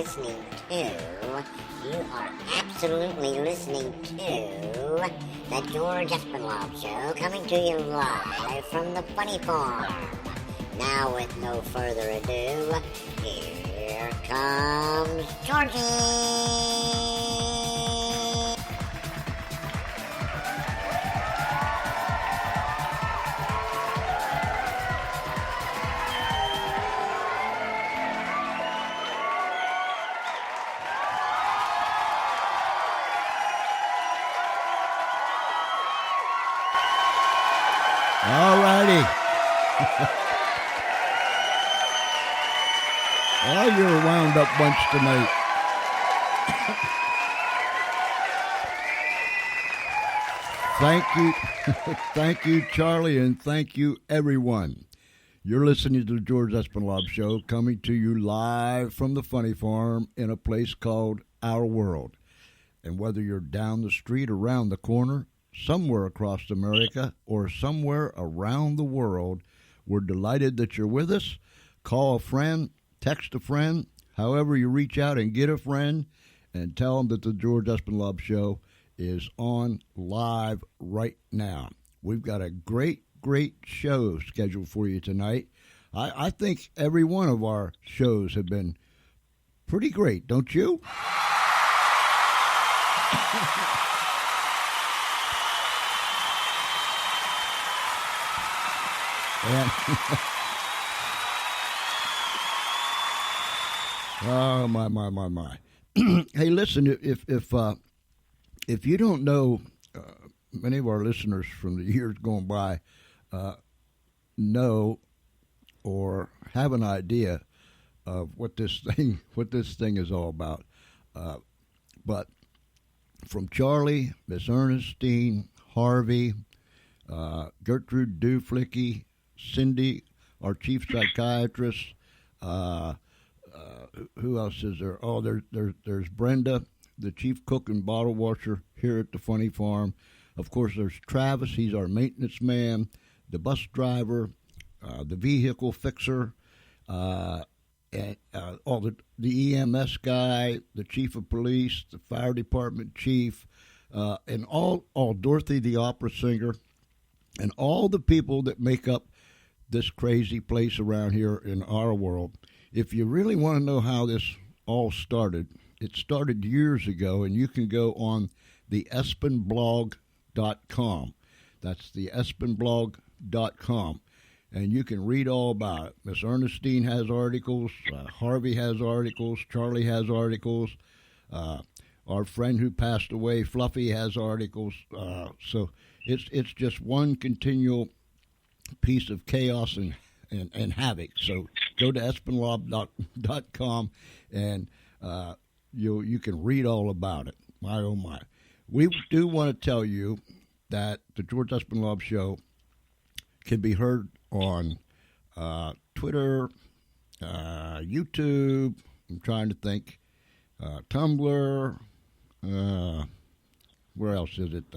listening to, you are absolutely listening to the George Espenlaub Show, coming to you live from the Funny Farm. Now, with no further ado, here comes Georgie! All righty. Well, you're a wound-up bunch tonight. Thank you. Thank you, Charlie, and thank you, everyone. You're listening to the George Espenlaub Show, coming to you live from the Funny Farm in a place called Our World. And whether you're down the street, around the corner, somewhere across America, or somewhere around the world, we're delighted that you're with us. Call a friend, text a friend, however you reach out and get a friend, and tell them that the George Espenlaub Show is on live right now. We've got a great show scheduled for you tonight. I think every one of our shows have been pretty great, don't you? And oh my! Hey, listen, if you don't know, many of our listeners from the years going by know or have an idea of what this thing is all about. But from Charlie, Miss Ernestine, Harvey, Gertrude Duflicky, Cindy, our chief psychiatrist. Who else is there? Oh, there's Brenda, the chief cook and bottle washer here at the Funny Farm. Of course, there's Travis. He's our maintenance man, the bus driver, the vehicle fixer, and all the EMS guy, the chief of police, the fire department chief, and all Dorothy, the opera singer, and all the people that make up this crazy place around here in our world. If you really want to know how this all started, it started years ago, and you can go on the Espenblog.com. That's the Espenblog.com, and you can read all about it. Miss Ernestine has articles, Harvey has articles, Charlie has articles, our friend who passed away, Fluffy, has articles. So it's just one continual piece of chaos and havoc. So go to Espenlaub.com and you can read all about it. My, oh, my. We do want to tell you that the George Espenlaub Show can be heard on Twitter, YouTube, I'm trying to think, Tumblr, where else is it?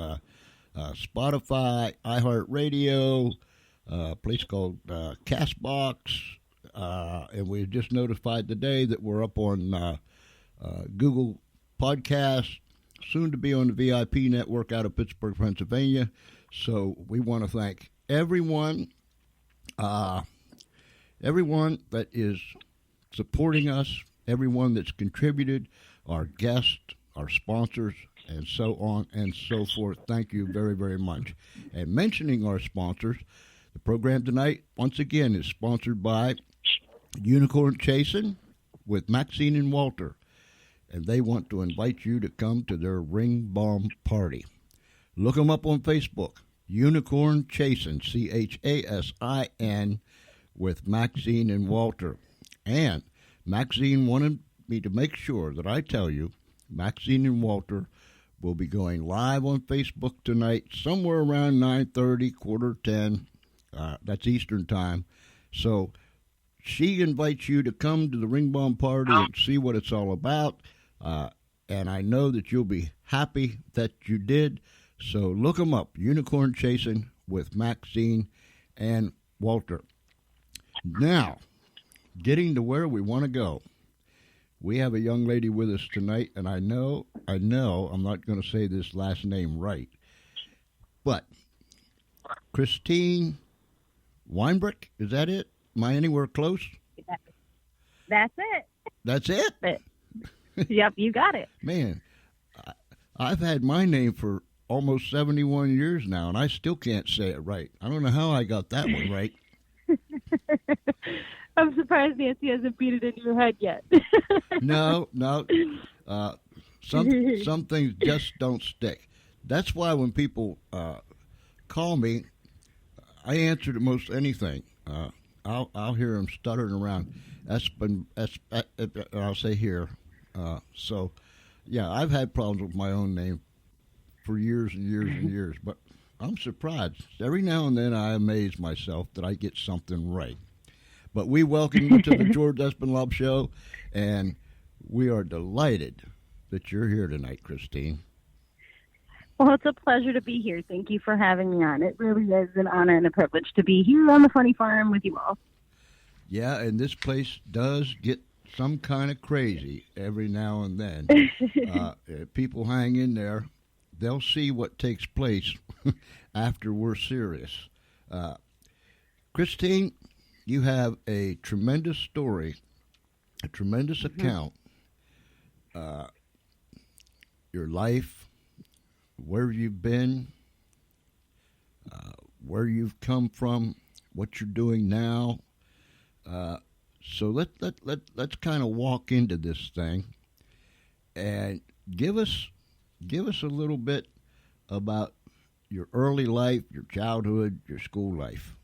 Spotify, iHeartRadio, a place called Castbox, and we just notified today that we're up on Google Podcasts, soon to be on the VIP network out of Pittsburgh, Pennsylvania. So we want to thank everyone that is supporting us, everyone that's contributed, our guests, our sponsors, and so on and so forth. Thank you very, very much. And mentioning our sponsors, the program tonight, once again, is sponsored by Unicorn Chasing with Maxine and Walter. And they want to invite you to come to their ring bomb party. Look them up on Facebook. Unicorn Chasing, CHASIN, with Maxine and Walter. And Maxine wanted me to make sure that I tell you, Maxine and Walter will be going live on Facebook tonight, somewhere around 9:30, 9:45. That's Eastern time. So she invites you to come to the ring bomb party and see what it's all about. And I know that you'll be happy that you did. So look them up, Unicorn Chasing with Maxine and Walter. Now, getting to where we want to go. We have a young lady with us tonight, and I know, I'm not going to say this last name right, but Christine Weinbrecht, is that it? Am I anywhere close? That's it. That's it? Yep, you got it. Man, I've had my name for almost 71 years now, and I still can't say it right. I don't know how I got that one right. I'm surprised Nancy hasn't beat it in your head yet. No. Some things just don't stick. That's why when people call me, I answer to most anything. I'll hear them stuttering around. I'll say here. So, yeah, I've had problems with my own name for years and years and years, but I'm surprised. Every now and then I amaze myself that I get something right. But we welcome you to the George Espenlaub Show, and we are delighted that you're here tonight, Christine. Well, it's a pleasure to be here. Thank you for having me on. It really is an honor and a privilege to be here on the Funny Farm with you all. Yeah, and this place does get some kind of crazy every now and then. If people hang in there, they'll see what takes place after we're serious. Christine, you have a tremendous story, a tremendous account. Your life, where you've been, where you've come from, what you're doing now. So let's kind of walk into this thing and give us a little bit about your early life, your childhood, your school life.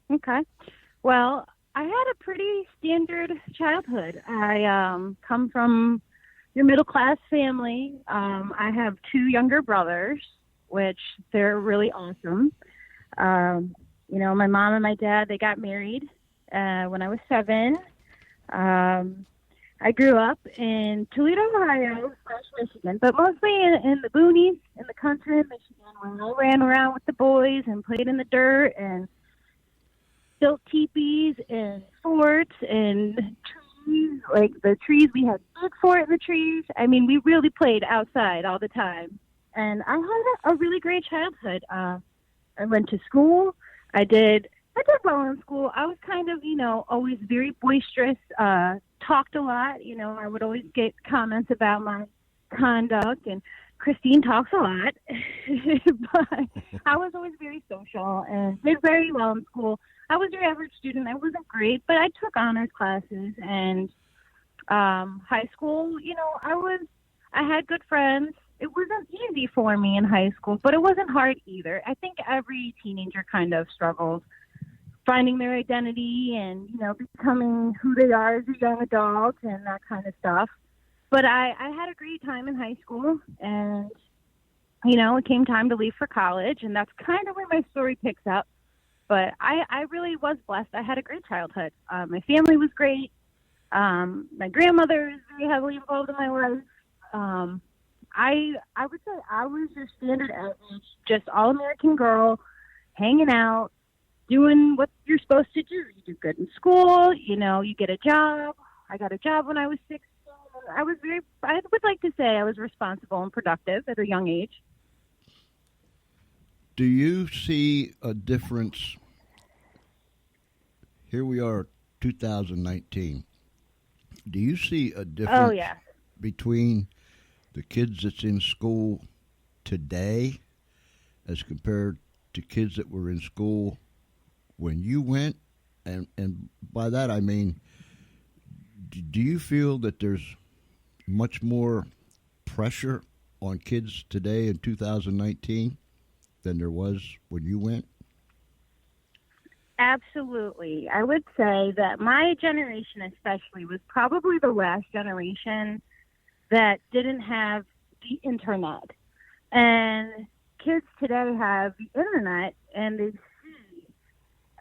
Okay. Well, I had a pretty standard childhood. I come from your middle-class family. I have two younger brothers, which they're really awesome. My mom and my dad, they got married when I was 7. I grew up in Toledo, Ohio, Michigan, but mostly in the boonies, in the country in Michigan, where I ran around with the boys and played in the dirt and built teepees and forts and trees. Like the trees, we had big fort in the trees. I mean, we really played outside all the time. And I had a really great childhood. I went to school. I did well in school. I was kind of, always very boisterous, talked a lot. I would always get comments about my conduct, and Christine talks a lot. But I was always very social and did very well in school. I was your average student. I wasn't great, but I took honors classes. And high school, I had good friends. It wasn't easy for me in high school, but it wasn't hard either. I think every teenager kind of struggles finding their identity and, becoming who they are as a young adult and that kind of stuff. But I had a great time in high school, and, it came time to leave for college, and that's kind of where my story picks up. But I really was blessed. I had a great childhood. My family was great. My grandmother is very heavily involved in my life. I would say I was your standard average, just all-American girl, hanging out, doing what you're supposed to do. You do good in school, you get a job. I got a job when I was 16. I would like to say I was responsible and productive at a young age. Do you see a difference? Here we are, 2019. Do you see a difference between the kids that's in school today as compared to kids that were in school when you went? And by that I mean, do you feel that there's much more pressure on kids today in 2019 than there was when you went? Absolutely. I would say that my generation especially was probably the last generation that didn't have the internet. And kids today have the internet, and they see,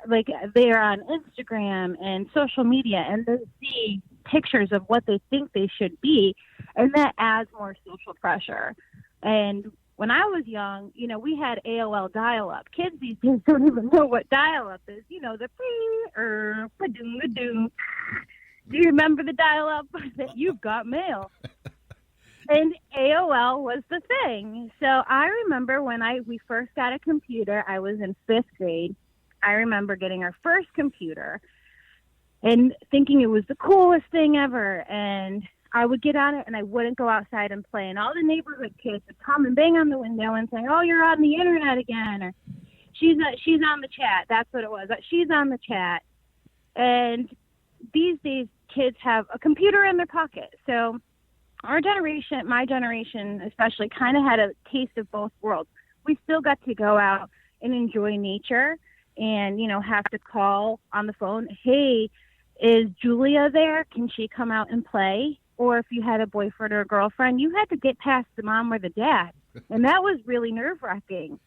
like, they're on Instagram and social media, and they see pictures of what they think they should be, and that adds more social pressure. And when I was young, we had AOL dial-up. Kids these days don't even know what dial-up is. The ba-doom-ba-doom. Do you remember the dial-up? You've got mail. And AOL was the thing. So I remember when we first got a computer, I was in 5th grade. I remember getting our first computer and thinking it was the coolest thing ever. And I would get on it and I wouldn't go outside and play. And all the neighborhood kids would come and bang on the window and say, "Oh, you're on the internet again." Or she's on the chat. That's what it was. She's on the chat. And these days, kids have a computer in their pocket. So our generation, my generation especially, kind of had a taste of both worlds. We still got to go out and enjoy nature and, have to call on the phone, "Hey, is Julia there? Can she come out and play?" Or if you had a boyfriend or a girlfriend, you had to get past the mom or the dad. And that was really nerve-wracking.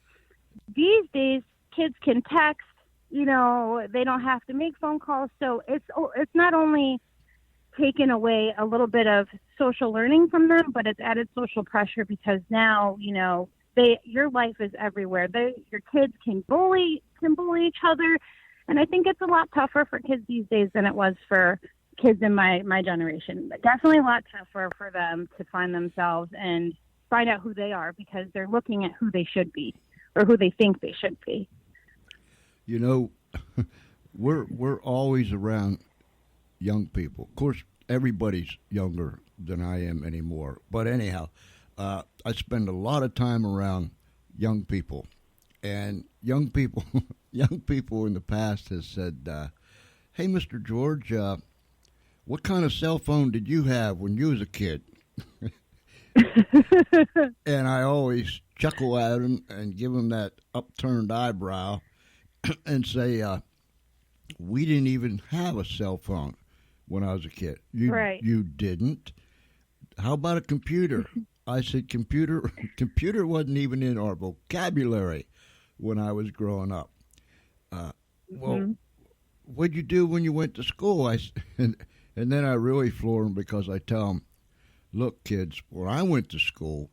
These days, kids can text, they don't have to make phone calls. So it's not only taken away a little bit of social learning from them, but it's added social pressure because now, your life is everywhere. Your kids can bully each other. And I think it's a lot tougher for kids these days than it was for kids in my generation. But definitely a lot tougher for them to find themselves and find out who they are because they're looking at who they should be or who they think they should be. We're always around young people. Of course, everybody's younger than I am anymore. But anyhow, I spend a lot of time around young people, and young people in the past has said, "Hey, Mr. George, what kind of cell phone did you have when you was a kid?" And I always chuckle at him and give him that upturned eyebrow and say, "We didn't even have a cell phone when I was a kid." You didn't? How about a computer? I said, computer wasn't even in our vocabulary when I was growing up. Well, what'd you do when you went to school? And then I really floor them because I tell them, "Look, kids, when I went to school,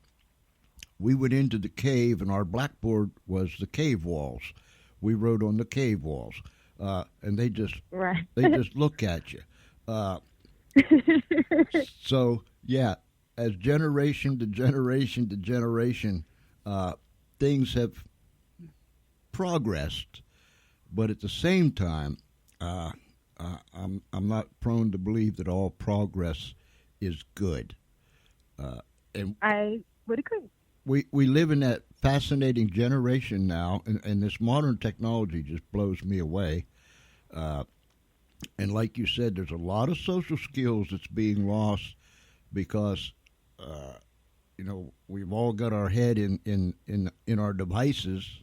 we went into the cave, and our blackboard was the cave walls. We wrote on the cave walls, and they just look at you." So yeah, as generation to generation to generation, things have progressed, but at the same time, I'm not prone to believe that all progress is good. And I would agree. We live in that fascinating generation now, and this modern technology just blows me away. And like you said, there's a lot of social skills that's being lost because, we've all got our head in our devices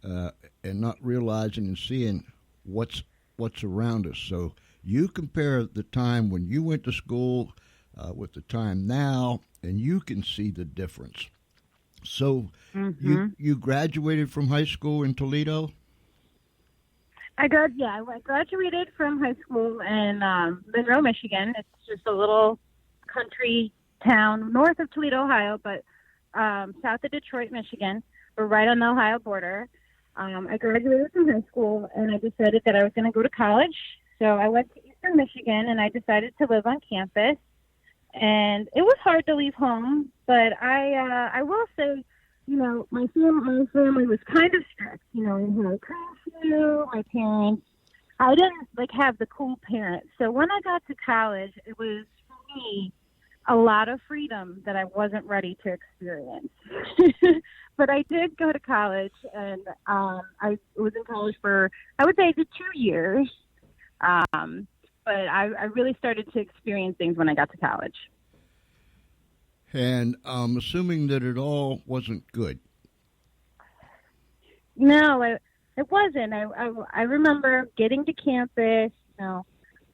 and not realizing and seeing what's around us. So you compare the time when you went to school with the time now, and you can see the difference. So you graduated from high school in Toledo? I graduated from high school in Monroe, Michigan. It's just a little country town north of Toledo, Ohio, but south of Detroit, Michigan. We're right on the Ohio border. I graduated from high school, and I decided that I was going to go to college. So I went to Eastern Michigan, and I decided to live on campus. And it was hard to leave home, but I will say, my family was kind of strict. We had curfew. My parents, I didn't have the cool parents. So when I got to college, it was for me a lot of freedom that I wasn't ready to experience. But I did go to college, and I was in college for, I would say, I did 2 years. But I really started to experience things when I got to college. And I'm assuming that it all wasn't good. No, it wasn't. I remember getting to campus,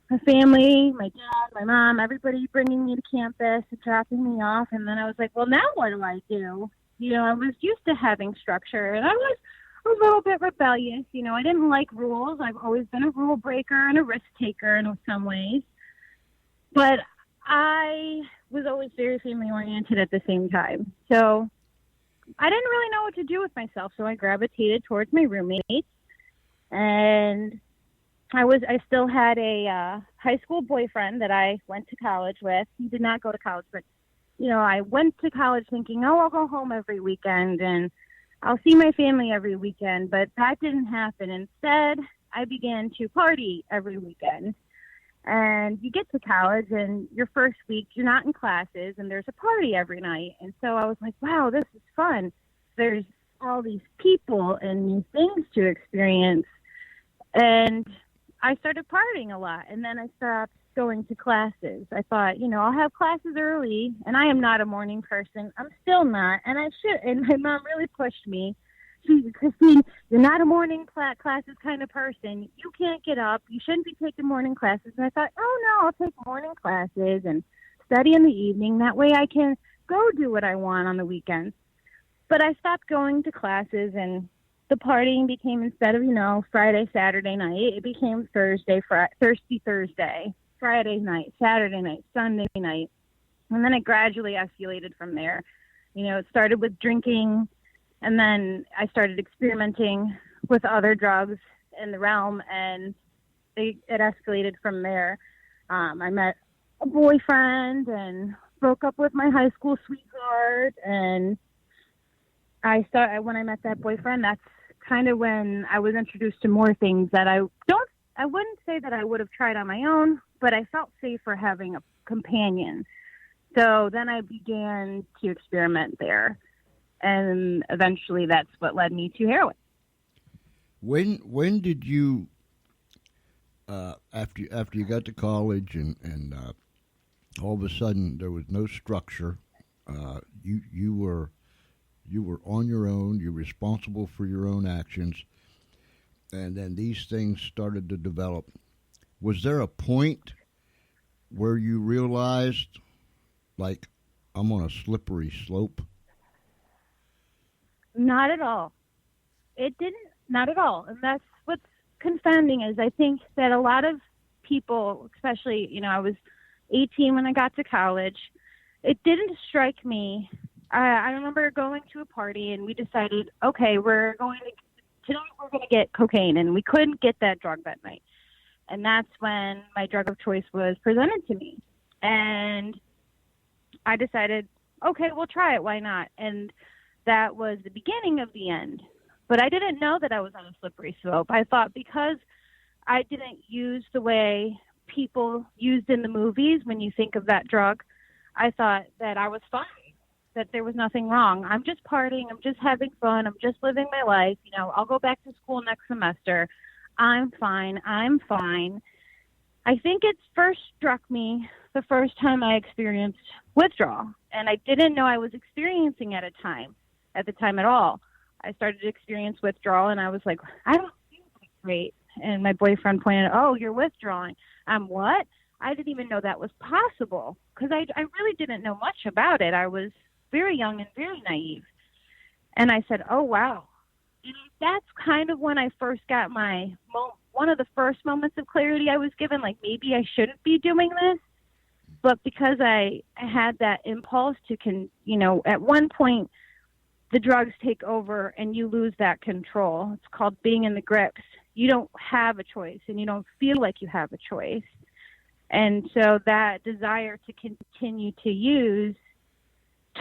my family, my dad, my mom, everybody bringing me to campus and dropping me off. And then I was like, well, now what do I do? I was used to having structure, and I was a little bit rebellious. I didn't like rules. I've always been a rule breaker and a risk taker in some ways. But I was always very family-oriented at the same time. So I didn't really know what to do with myself, so I gravitated towards my roommates. And I still had a high school boyfriend that I went to college with. He did not go to college, but I went to college thinking, oh, I'll go home every weekend and I'll see my family every weekend, but that didn't happen. Instead, I began to party every weekend. And you get to college, and your first week, you're not in classes, and there's a party every night. And so I was like, wow, this is fun. There's all these people and new things to experience. And I started partying a lot, and then I stopped going to classes. I thought, I'll have classes early, and I am not a morning person. I'm still not, and I should. And my mom really pushed me. She said, Christine, you're not a morning classes kind of person. You can't get up. You shouldn't be taking morning classes. And I thought, oh, no, I'll take morning classes and study in the evening. That way I can go do what I want on the weekends. But I stopped going to classes, and the partying became, instead of, Friday, Saturday night, it became Thursday, Friday night, Saturday night, Sunday night. And then it gradually escalated from there. It started with drinking, and then I started experimenting with other drugs in the realm, and it escalated from there. I met a boyfriend and broke up with my high school sweetheart, and when I met that boyfriend, that's kind of when I was introduced to more things that I wouldn't say that I would have tried on my own, but I felt safer having a companion. So then I began to experiment there, and eventually that's what led me to heroin. When did you after you got to college and all of a sudden there was no structure, you were on your own, you're responsible for your own actions, and then these things started to develop. Was there a point where you realized, like, I'm on a slippery slope? Not at all. It didn't, not at all. And that's what's confounding is I think that a lot of people, especially, I was 18 when I got to college, it didn't strike me. I remember going to a party and we decided, okay, tonight we're going to get cocaine, and we couldn't get that drug that night. And that's when my drug of choice was presented to me. And I decided, okay, we'll try it. Why not? And that was the beginning of the end. But I didn't know that I was on a slippery slope. I thought because I didn't use the way people used in the movies when you think of that drug, I thought that I was fine, that there was nothing wrong. I'm just partying. I'm just having fun. I'm just living my life. I'll go back to school next semester. I'm fine. I think it first struck me the first time I experienced withdrawal, and I didn't know I was experiencing at the time at all. I started to experience withdrawal, and I was like, I don't feel great. And my boyfriend pointed out, oh, you're withdrawing. I'm what? I didn't even know that was possible because I really didn't know much about it. I was very young and very naive. And I said, oh, wow. And that's kind of when I first got one of the first moments of clarity I was given, like maybe I shouldn't be doing this. But because I had that impulse to, at one point, the drugs take over and you lose that control. It's called being in the grips. You don't have a choice and you don't feel like you have a choice. And so that desire to continue to use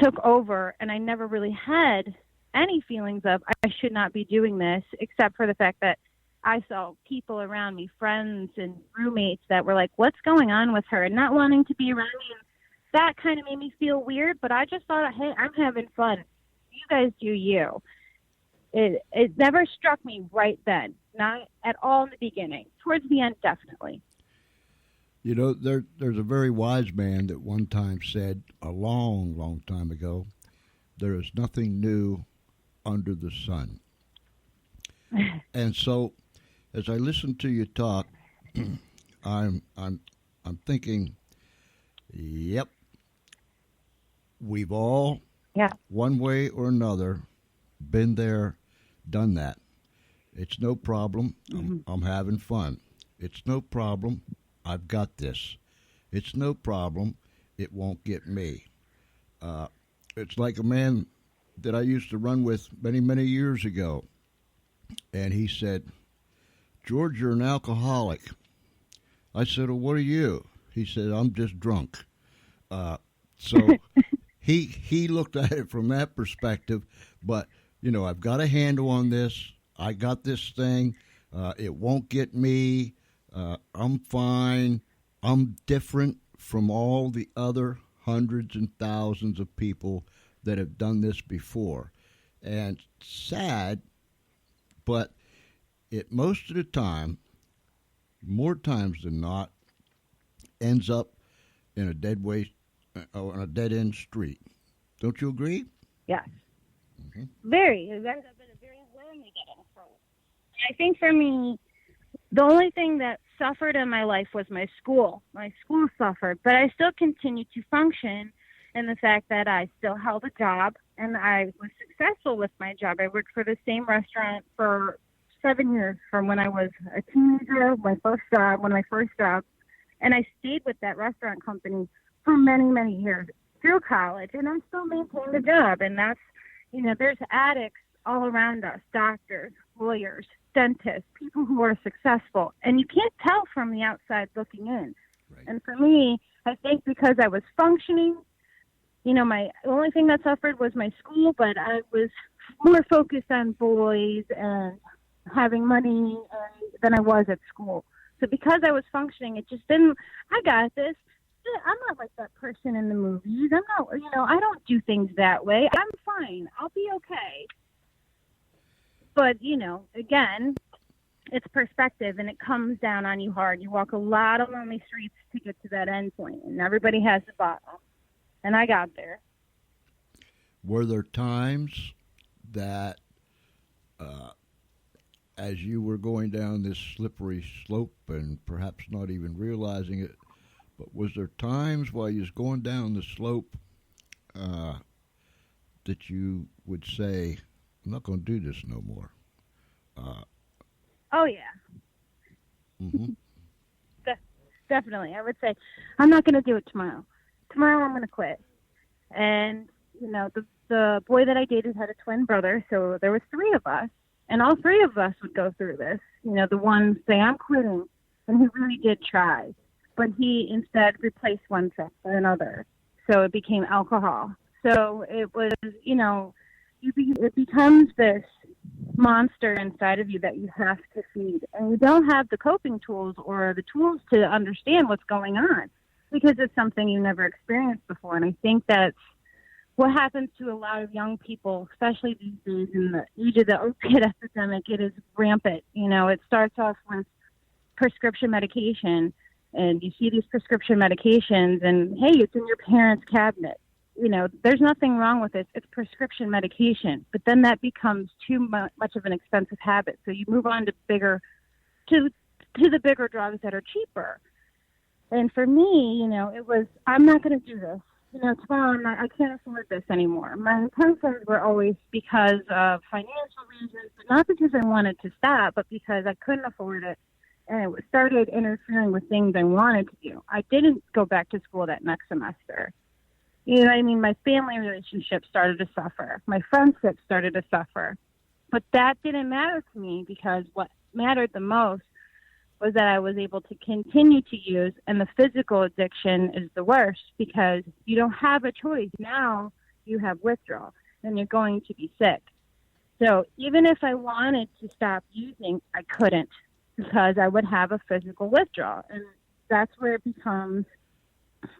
took over, and I never really had any feelings of I should not be doing this, except for the fact that I saw people around me, friends and roommates that were like, what's going on with her, and not wanting to be around me. And that kind of made me feel weird, but I just thought, hey, I'm having fun. You guys do you. It never struck me right then, not at all in the beginning. Towards the end, definitely. There's a very wise man that one time said, a long, long time ago, there is nothing new under the sun. And so, as I listen to you talk, I'm thinking, yep, we've all, one way or another, been there, done that. It's no problem. Mm-hmm. I'm having fun. It's no problem. I've got this. It's no problem. It won't get me. It's like a man that I used to run with many, many years ago. And he said, George, you're an alcoholic. I said, well, what are you? He said, I'm just drunk. So he looked at it from that perspective. But, you know, I've got a handle on this. I got this thing. It won't get me. I'm fine. I'm different from all the other hundreds and thousands of people that have done this before. And sad, but it most of the time, more times than not, ends up in a dead end street. Don't you agree? Yes. Mm-hmm. Very. It ends up in a very lonely dead end street. I think for me, the only thing that suffered in my life was my school. My school suffered, but I still continued to function in the fact that I still held a job and I was successful with my job. I worked for the same restaurant for 7 years, from when I was a teenager, my first job, and I stayed with that restaurant company for many, many years through college, and I still maintained the job. And that's, you know, there's addicts all around us, doctors, lawyers, dentists, people who are successful, and you can't tell from the outside looking in. Right. And for me, I think because I was functioning, you know, the only thing that suffered was my school, but I was more focused on boys and having money than I was at school. So because I was functioning, it just didn't, I got this. I'm not like that person in the movies. I'm not, you know, I don't do things that way. I'm fine. I'll be okay. But, you know, again, it's perspective, and it comes down on you hard. You walk a lot of lonely streets to get to that end point, and everybody has the bottom. And I got there. Were there times that, as you were going down this slippery slope and perhaps not even realizing it, but was there times while you was going down the slope that you would say, I'm not going to do this no more? Oh, yeah. Mm-hmm. Definitely. I would say, I'm not going to do it tomorrow. Tomorrow I'm going to quit. And, you know, the boy that I dated had a twin brother, so there was 3 of us, and all 3 of us would go through this. You know, the one say, I'm quitting, and he really did try, but he instead replaced one trick by another. So it became alcohol. So it was, you know, it becomes this monster inside of you that you have to feed, and you don't have the coping tools or the tools to understand what's going on because it's something you never experienced before. And I think that's what happens to a lot of young people, especially these days in the age of the opiate epidemic. It is rampant. You know, it starts off with prescription medication, and you see these prescription medications, and hey, it's in your parents' cabinet. You know, there's nothing wrong with it. It's prescription medication. But then that becomes too much of an expensive habit. So you move on to the bigger drugs that are cheaper. And for me, you know, it was, I'm not going to do this. You know, tomorrow I can't afford this anymore. My intentions were always because of financial reasons, but not because I wanted to stop, but because I couldn't afford it. And it started interfering with things I wanted to do. I didn't go back to school that next semester. You know what I mean? My family relationships started to suffer. My friendships started to suffer. But that didn't matter to me because what mattered the most was that I was able to continue to use, and the physical addiction is the worst because you don't have a choice. Now you have withdrawal, and you're going to be sick. So even if I wanted to stop using, I couldn't because I would have a physical withdrawal. And that's where it becomes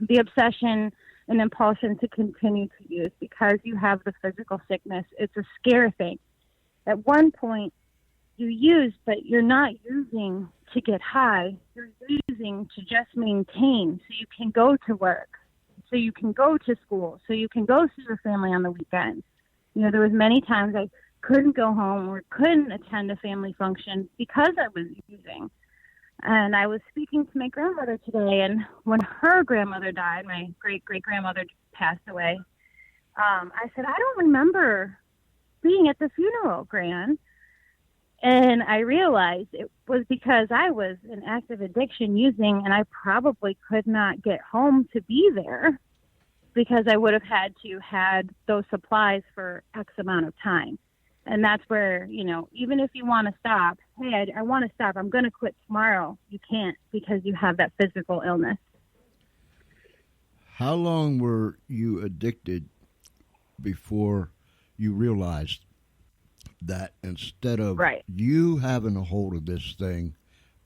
the obsession and impulsion to continue to use because you have the physical sickness. It's a scare thing. At one point, you use, but you're not using to get high. You're using to just maintain so you can go to work, so you can go to school, so you can go see your family on the weekends. You know, there was many times I couldn't go home or couldn't attend a family function because I was using. And I was speaking to my grandmother today, and when her grandmother died, my great-great-grandmother passed away, I said, I don't remember being at the funeral, Gran. And I realized it was because I was in active addiction using, and I probably could not get home to be there because I would have had to had those supplies for X amount of time. And that's where, you know, even if you want to stop, hey, I want to stop. I'm going to quit tomorrow. You can't because you have that physical illness. How long were you addicted before you realized that instead of you having a hold of this thing,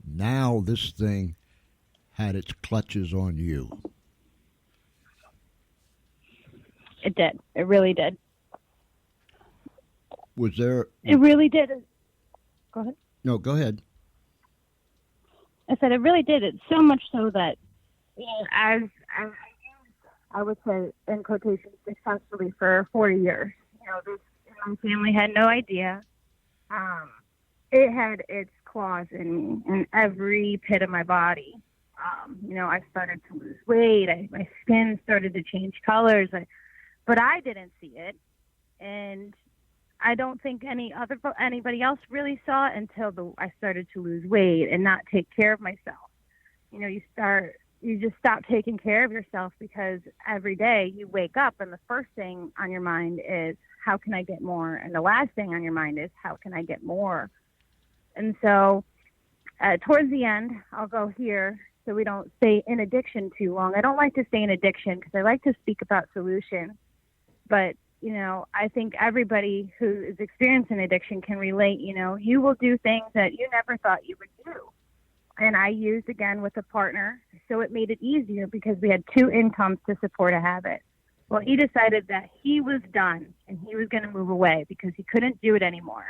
now this thing had its clutches on you? It did. It really did. Was there... It really did. Go ahead. No, go ahead. I said it really did. It's so much so that, you know, I would say, in quotations, successfully for 40 years. You know, my family had no idea. It had its claws in me, in every pit of my body. You know, I started to lose weight. My skin started to change colors. But I didn't see it. And I don't think anybody else really saw it until I started to lose weight and not take care of myself. You know, you just stop taking care of yourself because every day you wake up and the first thing on your mind is, how can I get more? And the last thing on your mind is, how can I get more? And so towards the end, I'll go here so we don't stay in addiction too long. I don't like to stay in addiction because I like to speak about solutions. But, you know, I think everybody who is experiencing addiction can relate. You know, you will do things that you never thought you would do. And I used, again, with a partner, so it made it easier because we had two incomes to support a habit. Well, he decided that he was done and he was going to move away because he couldn't do it anymore.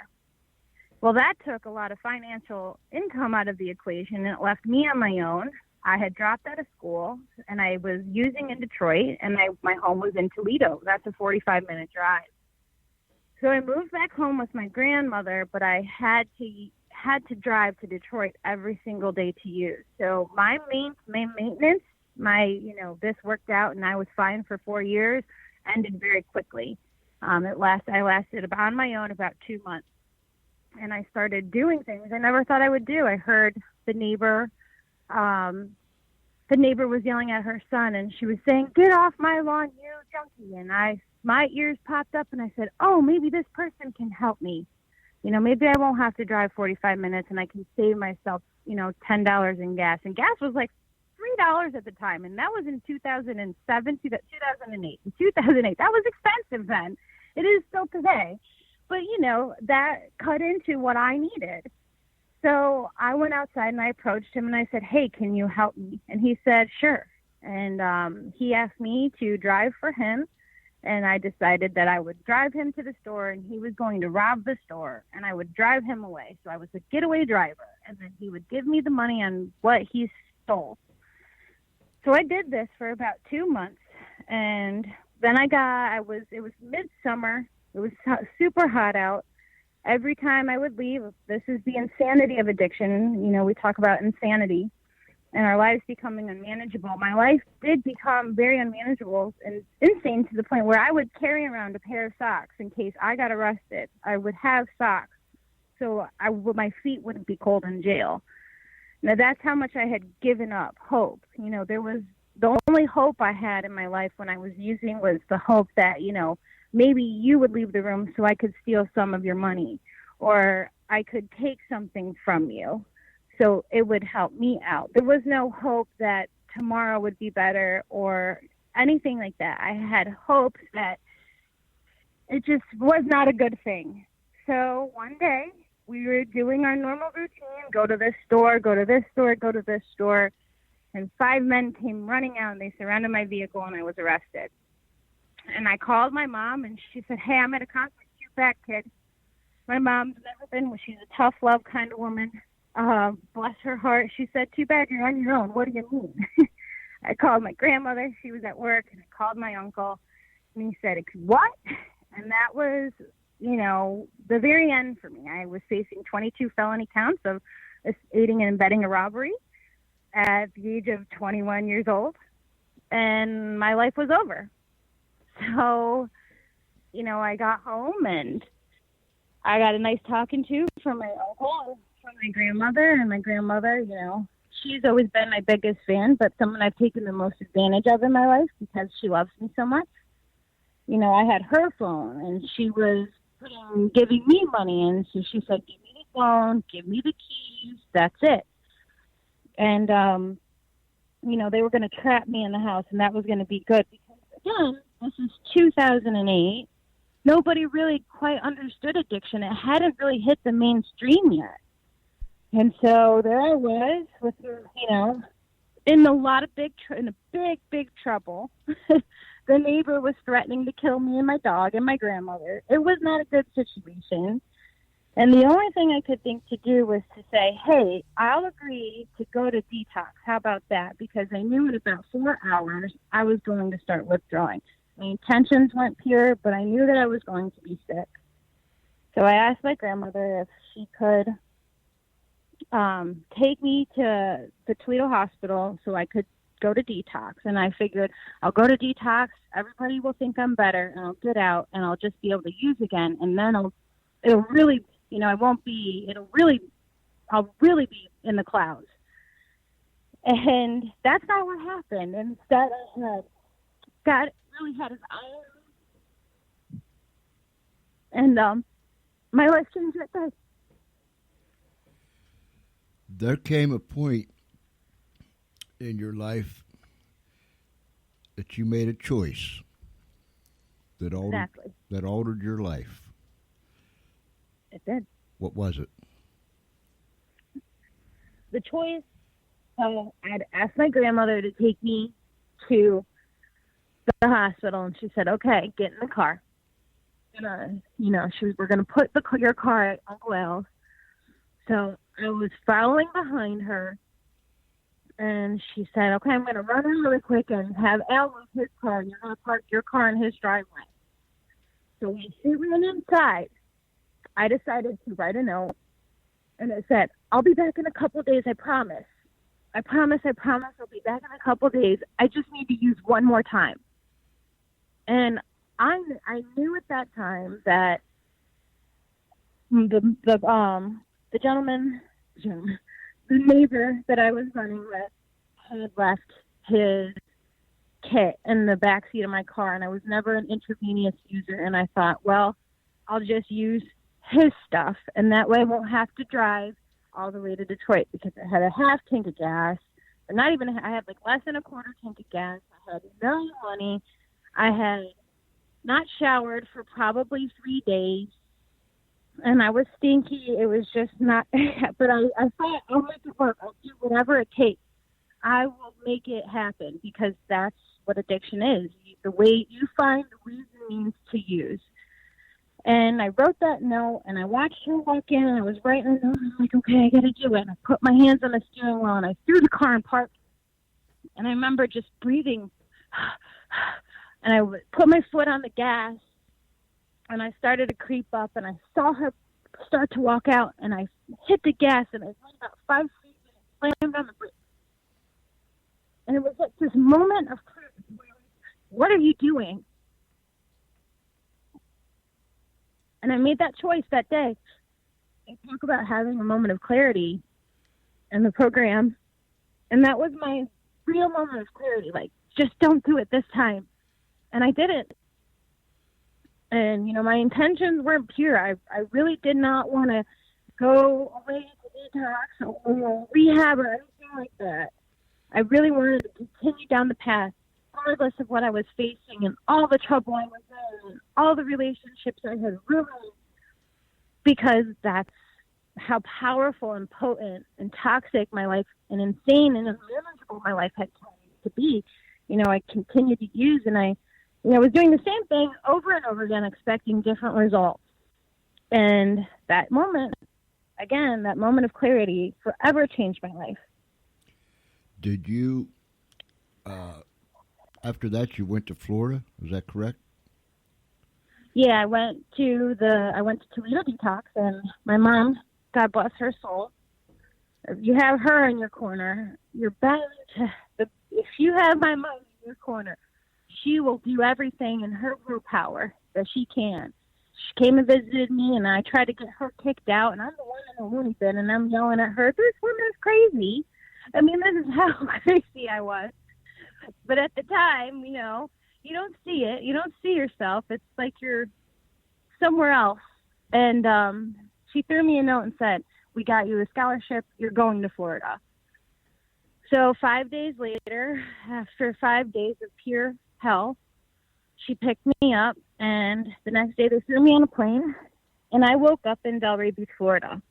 Well, that took a lot of financial income out of the equation, and it left me on my own. I had dropped out of school, and I was using in Detroit, and my home was in Toledo. That's a 45-minute drive. So I moved back home with my grandmother, but I had to drive to Detroit every single day to use. So my maintenance, this worked out, and I was fine for 4 years, ended very quickly. I lasted on my own about 2 months. And I started doing things I never thought I would do. I heard the neighbor was yelling at her son, and she was saying, "Get off my lawn, you junkie." And my ears popped up, and I said, "Oh, maybe this person can help me. You know, maybe I won't have to drive 45 minutes, and I can save myself, you know, $10 in gas." And gas was like $3 at the time, and that was in 2007, 2008. In 2008, that was expensive then. It is still today. But, you know, that cut into what I needed. So I went outside and I approached him and I said, "Hey, can you help me?" And he said, "Sure." And he asked me to drive for him. And I decided that I would drive him to the store, and he was going to rob the store, and I would drive him away. So I was a getaway driver, and then he would give me the money on what he stole. So I did this for about 2 months, and then it was midsummer. It was super hot out. Every time I would leave, this is the insanity of addiction. You know, we talk about insanity and our lives becoming unmanageable. My life did become very unmanageable and insane to the point where I would carry around a pair of socks in case I got arrested. I would have socks so my feet wouldn't be cold in jail. Now, that's how much I had given up hope. You know, the only hope I had in my life when I was using was the hope that, you know, maybe you would leave the room so I could steal some of your money, or I could take something from you so it would help me out. There was no hope that tomorrow would be better or anything like that. I had hopes that it just was not a good thing. So one day we were doing our normal routine, go to this store, go to this store, go to this store, and 5 men came running out and they surrounded my vehicle and I was arrested. And I called my mom, and she said, "Hey, I'm at a concert. You're back, kid." My mom's never been. She's a tough love kind of woman. Bless her heart. She said, "Too bad you're on your own. What do you mean?" I called my grandmother. She was at work. And I called my uncle. And he said, "What?" And that was, you know, the very end for me. I was facing 22 felony counts of aiding and abetting a robbery at the age of 21 years old. And my life was over. So, you know, I got home and I got a nice talking to from my uncle and from my grandmother. And my grandmother, you know, she's always been my biggest fan, but someone I've taken the most advantage of in my life because she loves me so much. You know, I had her phone and she was giving me money. And so she said, "Give me the phone, give me the keys, that's it. And, they were going to trap me in the house, and that was going to be good. Because, again, this is 2008. Nobody really quite understood addiction. It hadn't really hit the mainstream yet. And so there I was with, in a big trouble. The neighbor was threatening to kill me and my dog and my grandmother. It was not a good situation. And the only thing I could think to do was to say, hey, I'll agree to go to detox. How about that? Because I knew in about 4 hours I was going to start withdrawing. My intentions weren't pure, but I knew that I was going to be sick. So I asked my grandmother if she could take me to the Toledo hospital so I could go to detox. And I figured I'll go to detox, everybody will think I'm better, and I'll get out and I'll just be able to use again. And then I'll really be in the clouds. And that's not what happened. Instead, God really had his eye on me. And my life changed right there. There came a point in your life that you made a choice that altered your life. It did. What was it? The choice, I'd asked my grandmother to take me to the hospital, and she said, okay, get in the car. And, we're going to put your car at Uncle Al's. So I was following behind her, and she said, okay, I'm going to run in really quick and have Al move his car, and you're going to park your car in his driveway. So when she ran inside, I decided to write a note, and it said, I'll be back in a couple days, I promise. I promise I'll be back in a couple days. I just need to use one more time. And I knew at that time that the neighbor that I was running with had left his kit in the backseat of my car, and I was never an intravenous user. And I thought, well, I'll just use his stuff, and that way I won't have to drive all the way to Detroit, because I had a half tank of gas, or not even, I had less than a quarter tank of gas. I had no money. I had not showered for probably 3 days, and I was stinky. It was just not, but I thought, I'll make it work. I'll do whatever it takes. I will make it happen, because that's what addiction is. The way you find the ways and means to use. And I wrote that note, and I watched her walk in, and I was writing a note, and I'm like, okay, I got to do it. And I put my hands on the steering wheel, and I threw the car in park. And I remember just breathing, and I put my foot on the gas, and I started to creep up, and I saw her start to walk out, and I hit the gas, and I went about 5 feet, and I slammed on the brake. And it was like this moment of clarity. What are you doing? And I made that choice that day. I talk about having a moment of clarity in the program. And that was my real moment of clarity. Just don't do it this time. And I did it. And, my intentions weren't pure. I really did not want to go away to detox or rehab or anything like that. I really wanted to continue down the path, regardless of what I was facing and all the trouble I was in and all the relationships I had ruined, because that's how powerful and potent and toxic my life and insane and unmanageable my life had come to be. I continued to use, and I was doing the same thing over and over again, expecting different results. And that moment, again, that moment of clarity forever changed my life. Did you, after that, you went to Florida? Is that correct? Yeah, I went to Toledo Detox, and my mom, God bless her soul, if you have her in your corner, you're bound to, if you have my mom in your corner, she will do everything in her willpower that she can. She came and visited me, and I tried to get her kicked out, and I'm the one in the loony bin, and I'm yelling at her, this woman is crazy. I mean, this is how crazy I was. But at the time, you don't see it. You don't see yourself. It's like you're somewhere else. And she threw me a note and said, "We got you a scholarship. You're going to Florida." So 5 days later, after 5 days of pure hell, she picked me up, and the next day they threw me on a plane, and I woke up in Delray Beach, Florida.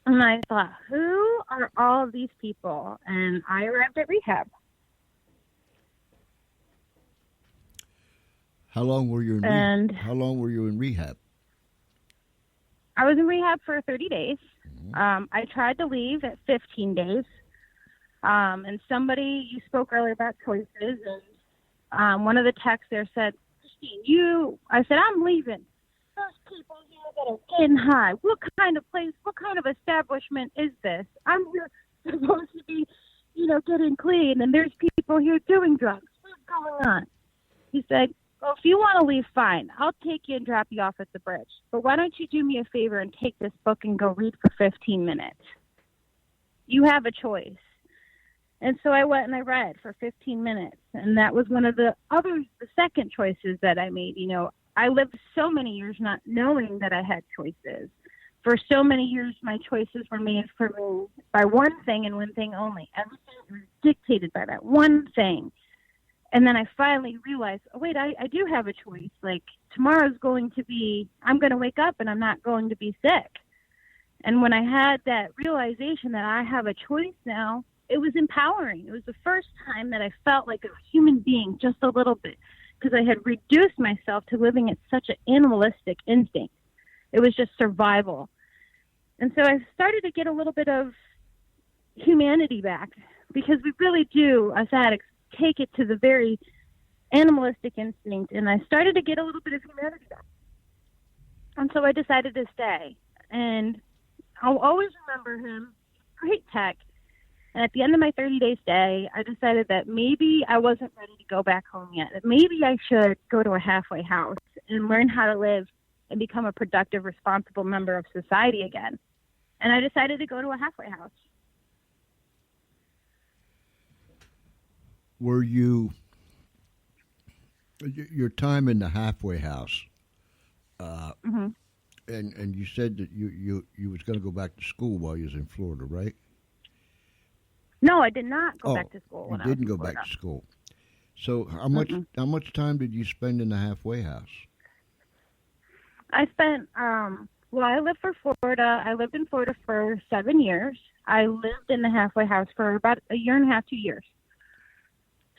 And I thought, who are all of these people? And I arrived at rehab. How long were you in And How long were you in rehab? I was in rehab for 30 days. Mm-hmm. I tried to leave at 15 days. And somebody, you spoke earlier about choices, and one of the texts there said, "Christine, I said, I'm leaving. There's people here that are getting high. What kind of place, what kind of establishment is this? I'm here supposed to be, getting clean, and there's people here doing drugs. What's going on?" He said, "Well, if you want to leave, fine. I'll take you and drop you off at the bridge. But why don't you do me a favor and take this book and go read for 15 minutes? You have a choice." And so I went and I read for 15 minutes. And that was one of the second choices that I made. I lived so many years not knowing that I had choices. For so many years, my choices were made for me by one thing and one thing only. Everything was dictated by that one thing. And then I finally realized, oh, wait, I do have a choice. Like, tomorrow's going to be, I'm going to wake up and I'm not going to be sick. And when I had that realization that I have a choice now, it was empowering. It was the first time that I felt like a human being just a little bit, because I had reduced myself to living at such an animalistic instinct. It was just survival. And so I started to get a little bit of humanity back, because we really do, as addicts, take it to the very animalistic instinct. And I started to get a little bit of humanity back. And so I decided to stay. And I'll always remember him. Great tech. And at the end of my 30-day stay, I decided that maybe I wasn't ready to go back home yet. That maybe I should go to a halfway house and learn how to live and become a productive, responsible member of society again. And I decided to go to a halfway house. Were you, your time in the halfway house, Mm-hmm. and you said that you was going to go back to school while you was in Florida, right? No, I did not go back to school. You didn't go back to school. So how much time did you spend in the halfway house? I spent, I lived for Florida. I lived in Florida for 7 years. I lived in the halfway house for about a year and a half, 2 years.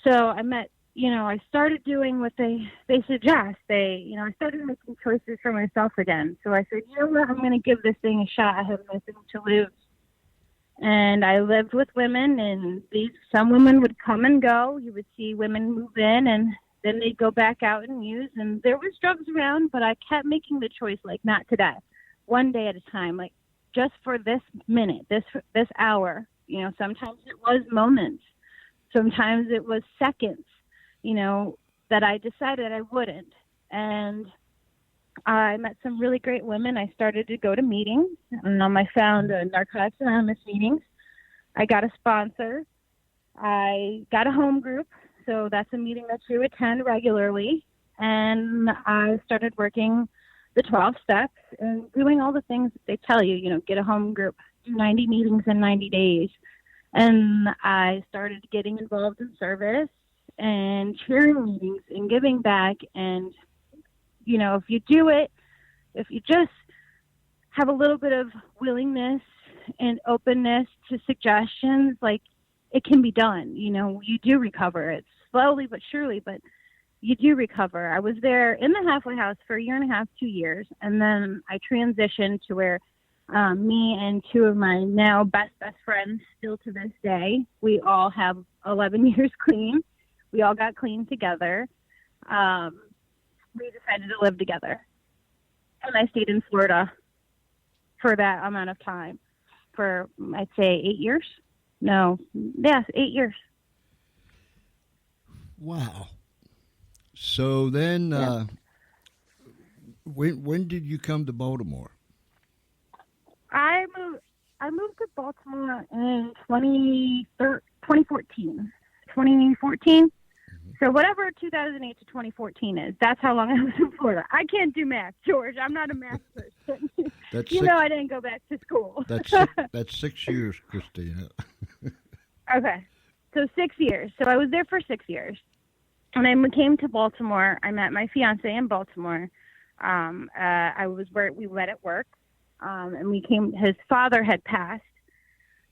So I met, I started doing what they suggest. I started making choices for myself again. So I said, you know what, I'm going to give this thing a shot. I have nothing to lose. And I lived with women, and some women would come and go. You would see women move in, and then they'd go back out and use. And there was drugs around, but I kept making the choice, like, not today, one day at a time, like just for this minute, this hour. Sometimes it was moments. Sometimes it was seconds, that I decided I wouldn't. And I met some really great women. I started to go to meetings. I found Narcotics Anonymous meetings. I got a sponsor. I got a home group. So that's a meeting that you attend regularly. And I started working the 12 steps and doing all the things that they tell you, get a home group, do 90 meetings in 90 days. And I started getting involved in service and chairing meetings and giving back. And, if you do it, if you just have a little bit of willingness and openness to suggestions, like, it can be done. You do recover. It's slowly but surely, but you do recover. I was there in the halfway house for a year and a half, 2 years. And then I transitioned to where me and two of my now best friends, still to this day, we all have 11 years clean. We all got clean together. We decided to live together. And I stayed in Florida for that amount of time, for, I'd say, 8 years. No, yes, 8 years. Wow. So then, when did you come to Baltimore? I moved to Baltimore in 2014. 2014. So whatever 2008 to 2014 is, that's how long I was in Florida. I can't do math, George. I'm not a math person. That's you know I didn't go back to school. That's 6 years, Christina. Okay. So 6 years. So I was there for 6 years. And then we came to Baltimore. I met my fiance in Baltimore. We met at work. And we came, his father had passed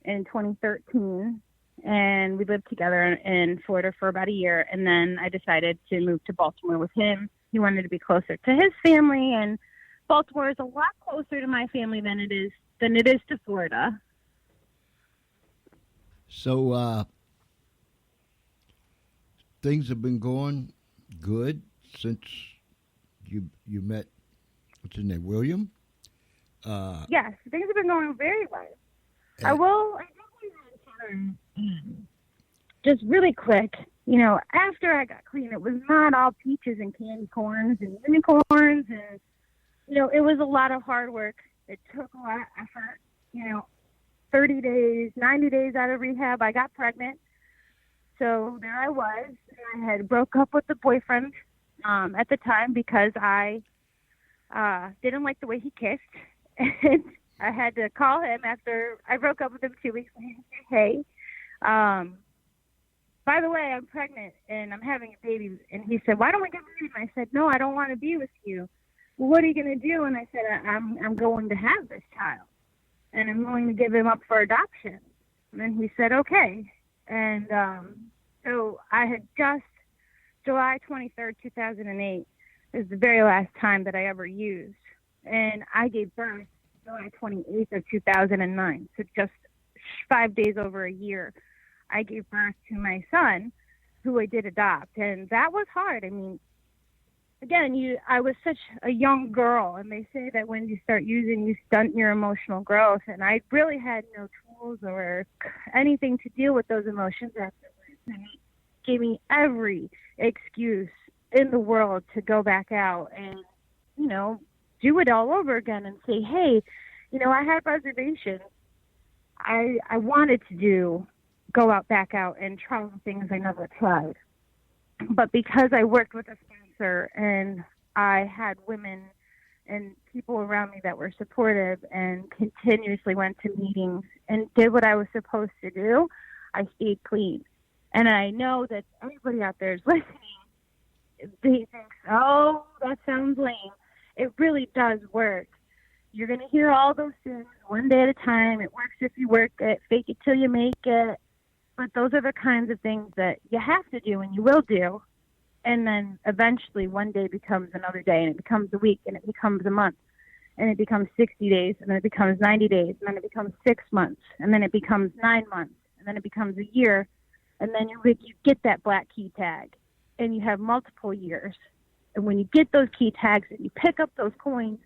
in 2013. And we lived together in Florida for about a year. And then I decided to move to Baltimore with him. He wanted to be closer to his family. And Baltimore is a lot closer to my family than it is to Florida. So things have been going good since you met, what's his name, William? Yes, things have been going very well. I definitely just really quick, after I got clean, it was not all peaches and candy corns and unicorns, and it was a lot of hard work. It took a lot of effort. 30 days, 90 days out of rehab, I got pregnant. So there I was. I had broke up with the boyfriend at the time because I didn't like the way he kissed. And I had to call him after I broke up with him 2 weeks later and say, hey, by the way, I'm pregnant and I'm having a baby. And he said, why don't we get married? And I said, no, I don't want to be with you. Well, what are you going to do? And I said, I'm going to have this child. And I'm willing to give him up for adoption. And then he said, okay. And so I had just, July 23rd, 2008 is the very last time that I ever used. And I gave birth July 28th of 2009. So just 5 days over a year, I gave birth to my son, who I did adopt. And that was hard. I mean, again, I was such a young girl, and they say that when you start using, you stunt your emotional growth. And I really had no tools or anything to deal with those emotions afterwards. And it gave me every excuse in the world to go back out and, do it all over again and say, hey, I had reservations. I wanted to go back out and try things I never tried. But because I worked with a sponsor and I had women and people around me that were supportive and continuously went to meetings and did what I was supposed to do, I stayed clean. And I know that everybody out there is listening. They think, oh, that sounds lame. It really does work. You're going to hear all those things one day at a time. It works if you work it. Fake it till you make it. But those are the kinds of things that you have to do and you will do. And then eventually one day becomes another day, and it becomes a week, and it becomes a month, and it becomes 60 days, and then it becomes 90 days, and then it becomes 6 months, and then it becomes 9 months, and then it becomes a year. And then you get that black key tag, and you have multiple years. And when you get those key tags and you pick up those coins,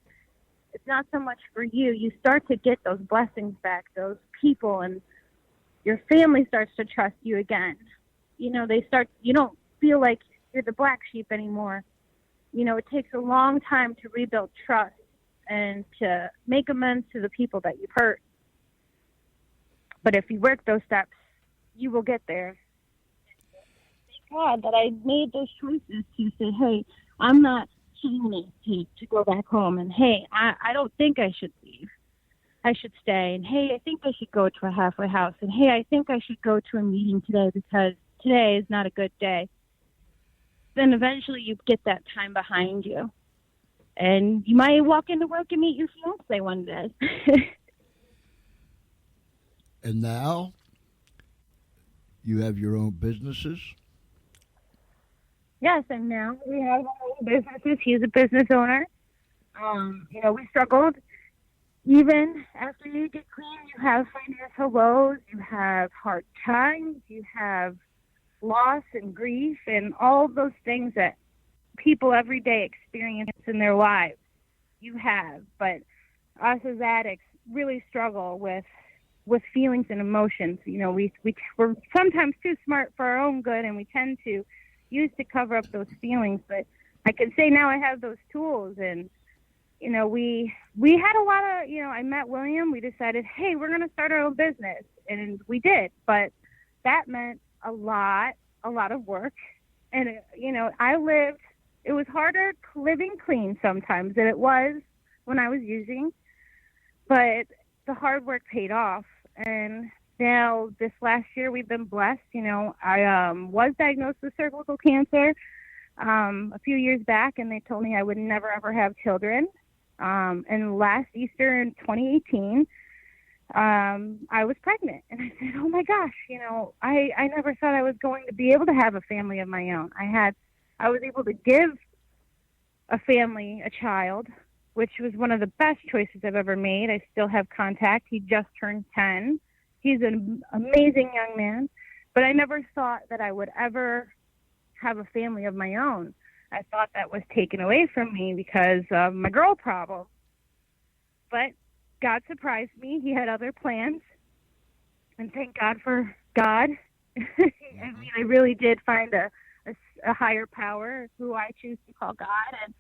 it's not so much for you. You start to get those blessings back, those people, and your family starts to trust you again. You don't feel like you're the black sheep anymore. It takes a long time to rebuild trust and to make amends to the people that you've hurt. But if you work those steps, you will get there. Thank God that I made those choices to say, hey, I'm not feeling it to go back home. And, hey, I don't think I should leave. I should stay. And, hey, I think I should go to a halfway house. And, hey, I think I should go to a meeting today because today is not a good day. Then eventually you get that time behind you. And you might walk into work and meet your fiance one day. And now you have your own businesses? Yes, and now we have our own businesses. He's a business owner. We struggled. Even after you get clean, you have financial woes, you have hard times, you have loss and grief and all of those things that people every day experience in their lives. You have, but us as addicts really struggle with feelings and emotions. We're sometimes too smart for our own good, and we tend to use to cover up those feelings. But I can say now I have those tools, and we had a lot of, I met William. We decided, hey, we're going to start our own business, and we did. But that meant a lot of work, And, it was harder living clean sometimes than it was when I was using. But the hard work paid off. And now this last year we've been blessed. I was diagnosed with cervical cancer a few years back, and they told me I would never, ever have children. And last Easter in 2018, I was pregnant. And I said, oh, my gosh, I never thought I was going to be able to have a family of my own. I was able to give a family a child, which was one of the best choices I've ever made. I still have contact. He just turned 10. He's an amazing young man. But I never thought that I would ever have a family of my own. I thought that was taken away from me because of my girl problem. But God surprised me. He had other plans. And thank God for God. I mean, I really did find a higher power, who I choose to call God. And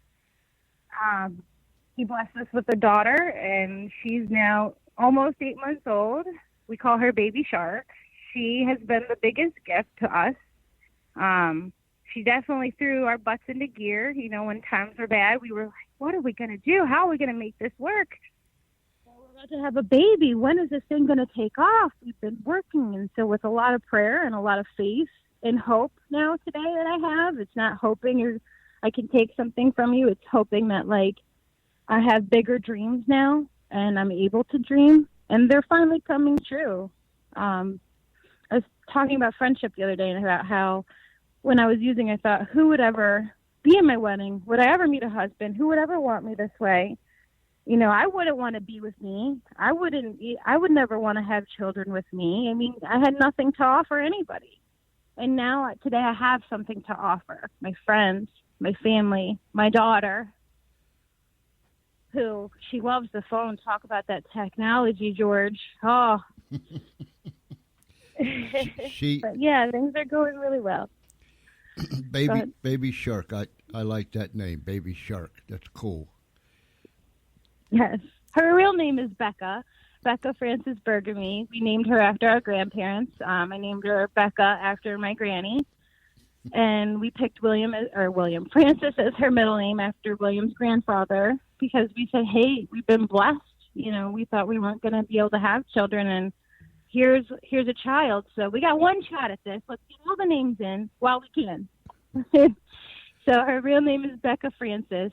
he blessed us with a daughter, and she's now almost 8 months old. We call her Baby Shark. She has been the biggest gift to us. She definitely threw our butts into gear. When times were bad, we were like, what are we going to do? How are we going to make this work? Well, we're about to have a baby. When is this thing going to take off? We've been working. And so with a lot of prayer and a lot of faith and hope now today that I have, it's not hoping or I can take something from you. It's hoping that, I have bigger dreams now, and I'm able to dream, and they're finally coming true. I was talking about friendship the other day and about how when I was using, I thought, who would ever be in my wedding? Would I ever meet a husband? Who would ever want me this way? I wouldn't want to be with me. I would never want to have children with me. I mean, I had nothing to offer anybody. And now today I have something to offer. My friends, my family, my daughter, who she loves the phone. Talk about that technology, George. Oh. But yeah, things are going really well. Baby Shark. I like that name, Baby Shark. That's cool. Yes. Her real name is Becca Frances Bergamy. We named her after our grandparents. I named her Becca after my granny. And we picked Frances as her middle name after William's grandfather, because we said, hey, we've been blessed. We thought we weren't going to be able to have children, and here's a child. So we got one shot at this. Let's get all the names in while we can. So her real name is Becca Frances,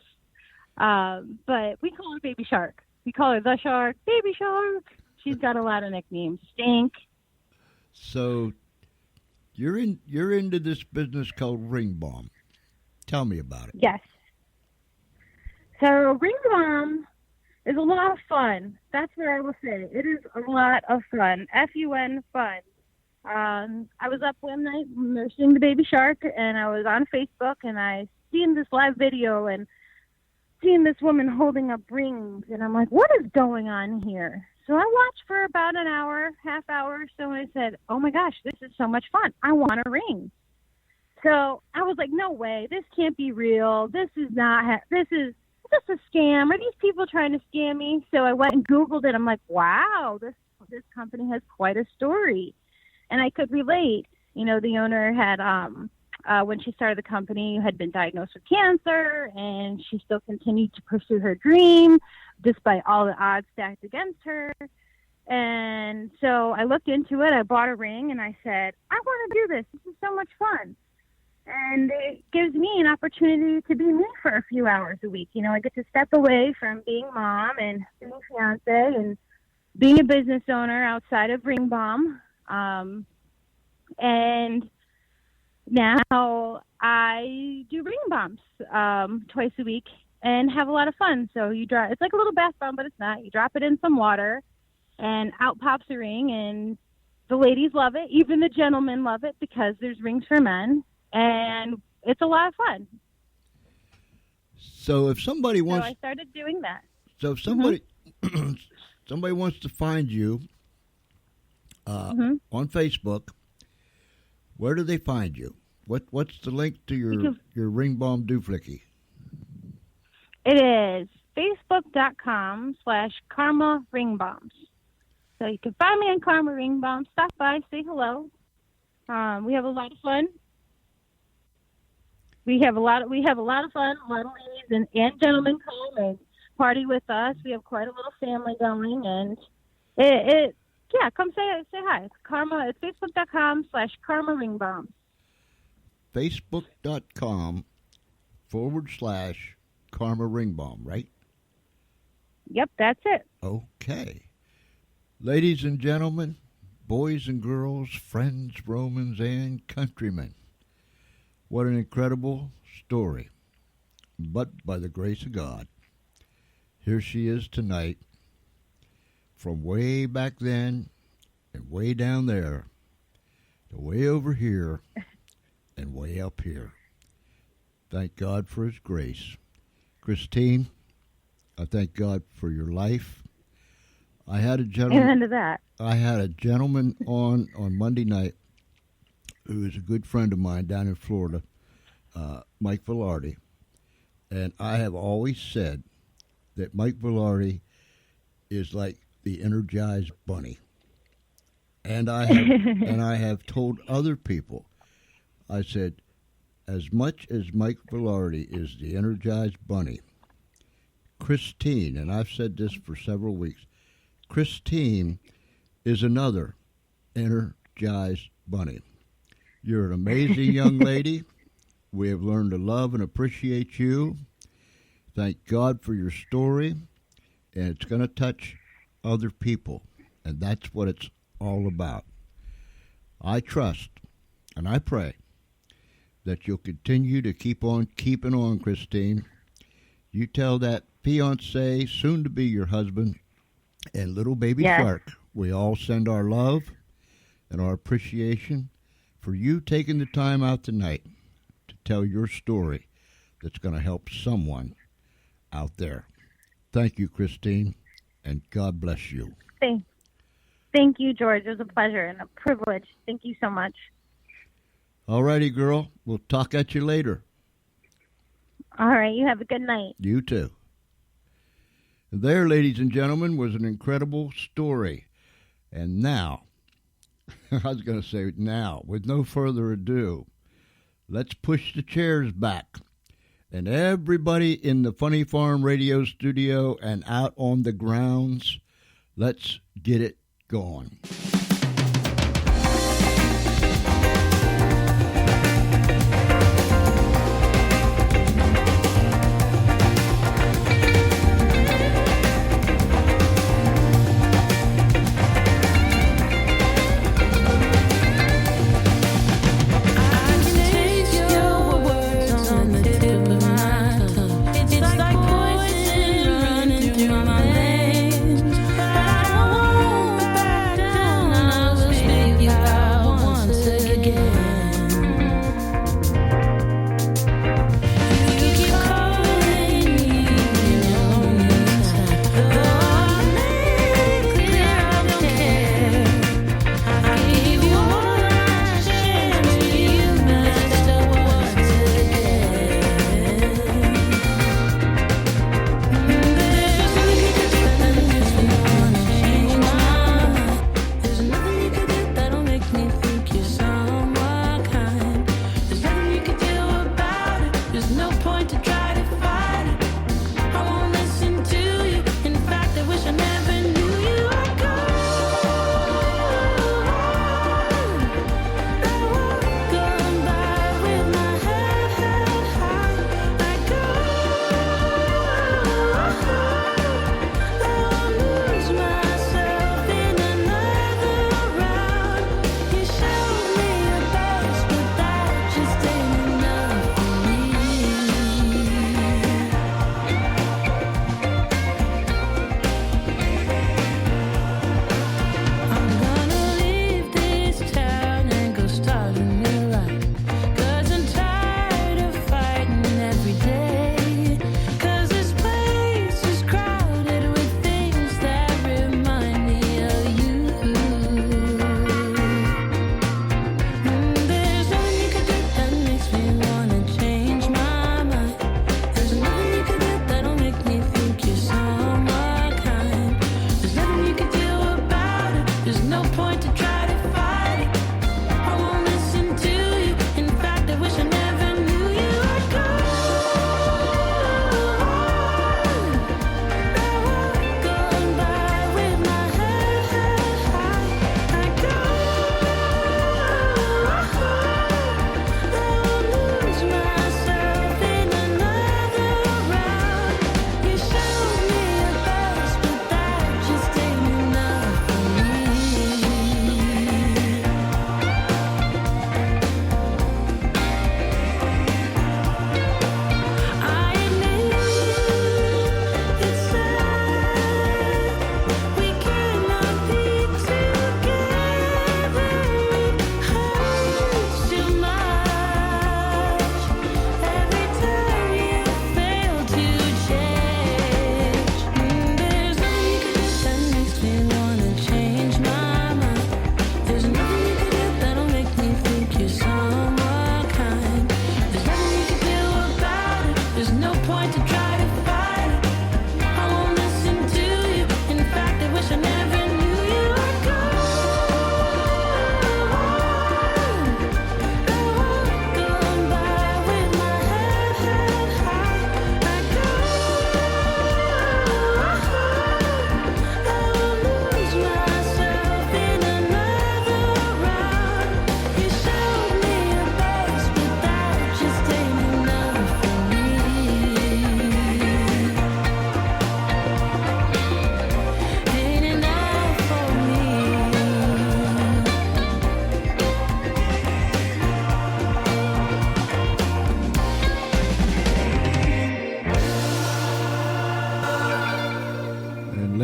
but we call her Baby Shark. We call her the Shark, Baby Shark. She's got a lot of nicknames. Stink. So you're into this business called Ring Bomb. Tell me about it. Yes. So Ring Bomb is a lot of fun. That's what I will say. It is a lot of fun. F-U-N, fun. I was up one night nursing the Baby Shark, and I was on Facebook, and I seen this live video and seen this woman holding up rings, and I'm like, what is going on here? So I watched for about an hour, half hour or so, and I said, oh my gosh, this is so much fun. I want a ring. So I was like, no way, this can't be real. This is just a scam. Are these people trying to scam me? So I went and Googled it. I'm like, wow, this company has quite a story. And I could relate. The owner had, when she started the company, had been diagnosed with cancer, and she still continued to pursue her dream despite all the odds stacked against her. And so I looked into it. I bought a ring, and I said, I want to do this. This is so much fun. And it gives me an opportunity to be me for a few hours a week. I get to step away from being mom and being fiance and being a business owner outside of Ring Bomb. And now I do ring bombs twice a week and have a lot of fun. So it's like a little bath bomb, but it's not. You drop it in some water, and out pops a ring, and the ladies love it. Even the gentlemen love it because there's rings for men, and it's a lot of fun. So if somebody wants, I started doing that. So if somebody somebody wants to find you on Facebook, where do they find you? What's the link to your Ring Bomb Dooflicky? It is facebook.com/Karma Ring Bombs. So you can find me on Karma Ring Bombs. Stop by, say hello. We have a lot of fun. we have a lot of fun. A lot of ladies and gentlemen come and party with us. We have quite a little family going, and yeah, come say hi. It's Karma. It's Facebook.com/Karma Ring Bomb. Facebook.com/Karma Ring Bomb, right? Yep, that's it. Okay. Ladies and gentlemen, boys and girls, friends, Romans, and countrymen, what an incredible story. But by the grace of God, here she is tonight, from way back then and way down there to way over here and way up here. Thank God for his grace. Christine, I thank God for your life. I had a gentleman. Amen to that. I had a gentleman on Monday night who is a good friend of mine down in Florida, Mike Velarde, and I have always said that Mike Velarde is like the Energized Bunny, and I have told other people, I said, as much as Mike Velarde is the Energized Bunny, Christine, and I've said this for several weeks, Christine is another Energized Bunny. You're an amazing young lady. We have learned to love and appreciate you. Thank God for your story, and it's going to touch other people, and that's what it's all about. I trust and I pray that you'll continue to keep on keeping on, Christine. You tell that fiancé, soon to be your husband, and little baby Shark, we all send our love and our appreciation for you taking the time out tonight to tell your story that's going to help someone out there. Thank you, Christine, and God bless you. Thank you, George. It was a pleasure and a privilege. Thank you so much. All righty, girl. We'll talk at you later. All right. You have a good night. You too. There, ladies and gentlemen, was an incredible story. And now, I was going to say now, with no further ado, let's push the chairs back. And everybody in the Funny Farm radio studio and out on the grounds, let's get it going.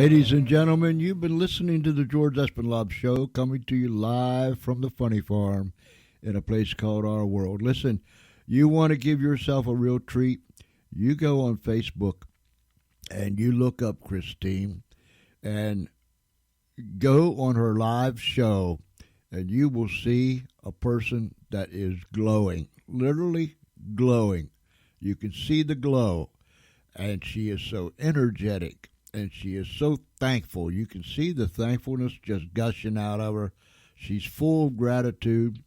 Ladies and gentlemen, you've been listening to the George Espenlaub Show, coming to you live from the Funny Farm in a place called Our World. Listen, you want to give yourself a real treat, you go on Facebook and you look up Christine and go on her live show, and you will see a person that is glowing, literally glowing. You can see the glow, and she is so energetic, and she is so thankful. You can see the thankfulness just gushing out of her. She's full of gratitude.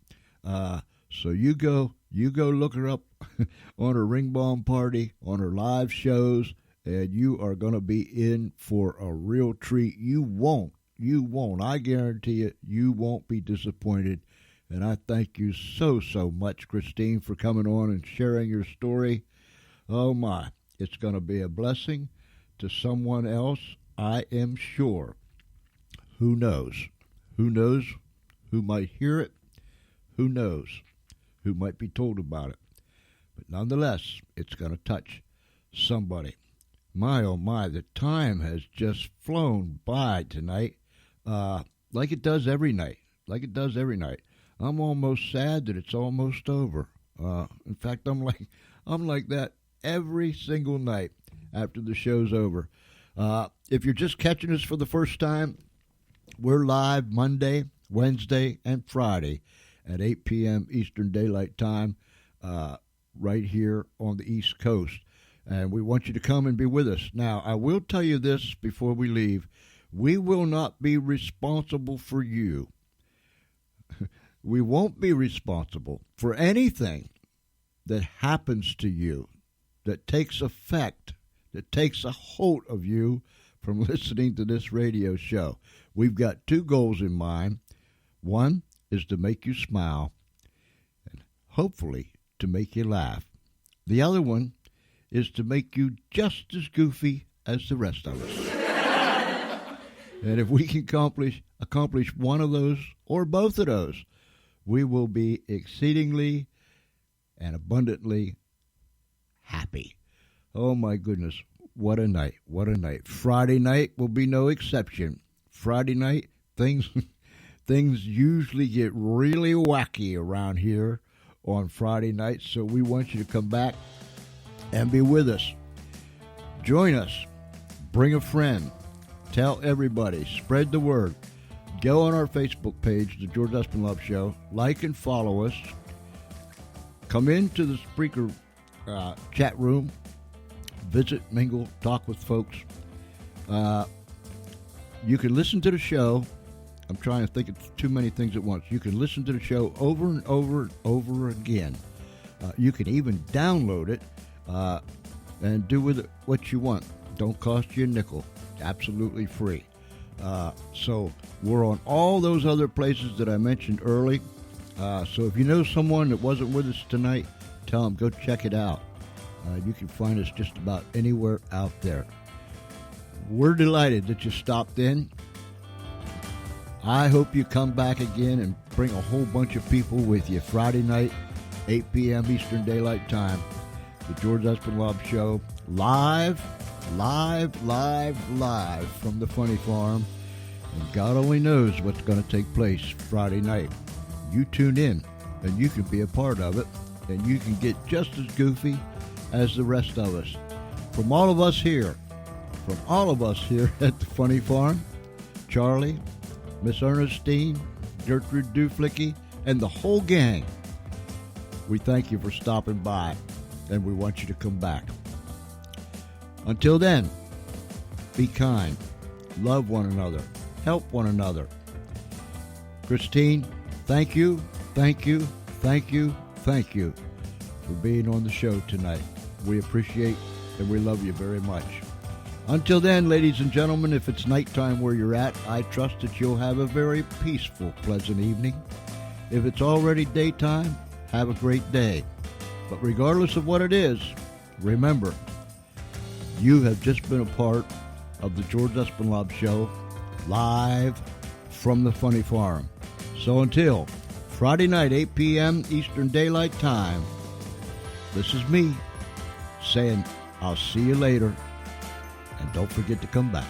So you go look her up on her Ring Bomb Party, on her live shows, and you are going to be in for a real treat. You won't. I guarantee it. You won't be disappointed. And I thank you so much, Christine, for coming on and sharing your story. Oh, my. It's going to be a blessing to someone else, I am sure. Who knows? Who knows who might hear it? Who knows who might be told about it? But nonetheless, it's going to touch somebody. My, oh my, the time has just flown by tonight, like it does every night. I'm almost sad that it's almost over. In fact, I'm like that every single night after the show's over. If you're just catching us for the first time, we're live Monday, Wednesday, and Friday at 8 p.m. Eastern Daylight Time, right here on the East Coast. And we want you to come and be with us. Now, I will tell you this before we leave. We will not be responsible for you. We won't be responsible for anything that happens to you, that takes effect, that takes a hold of you from listening to this radio show. We've got two goals in mind. One is to make you smile and hopefully to make you laugh. The other one is to make you just as goofy as the rest of us. And if we can accomplish one of those or both of those, we will be exceedingly and abundantly happy. Oh my goodness, what a night, what a night. Friday night will be no exception. Friday night, things usually get really wacky around here on Friday night, so we want you to come back and be with us. Join us. Bring a friend. Tell everybody. Spread the word. Go on our Facebook page, The George Espenlaub Show. Like and follow us. Come into the Spreaker chat room. Visit, mingle, talk with folks. You can listen to the show. I'm trying to think of too many things at once. You can listen to the show over and over and over again. You can even download it and do with it what you want. Don't cost you a nickel. Absolutely free. So we're on all those other places that I mentioned early. So if you know someone that wasn't with us tonight, tell them go check it out. You can find us just about anywhere out there. We're delighted that you stopped in. I hope you come back again and bring a whole bunch of people with you. Friday night, 8 p.m. Eastern Daylight Time. The George Espenlaub Show, live from the Funny Farm. And God only knows what's going to take place Friday night. You tune in, and you can be a part of it, and you can get just as goofy as the rest of us. From all of us here at the Funny Farm, Charlie, Miss Ernestine, Gertrude Duflicky, and the whole gang, we thank you for stopping by, and we want you to come back. Until then, be kind, love one another, help one another. Christine, thank you for being on the show tonight. We appreciate and we love you very much. Until then, ladies and gentlemen, if it's nighttime where you're at, I trust that you'll have a very peaceful, pleasant evening. If it's already daytime, have a great day. But regardless of what it is, remember, you have just been a part of the George Espenlaub Show, live from the Funny Farm. So until Friday night, 8 p.m. Eastern Daylight Time, this is me saying, I'll see you later, and don't forget to come back.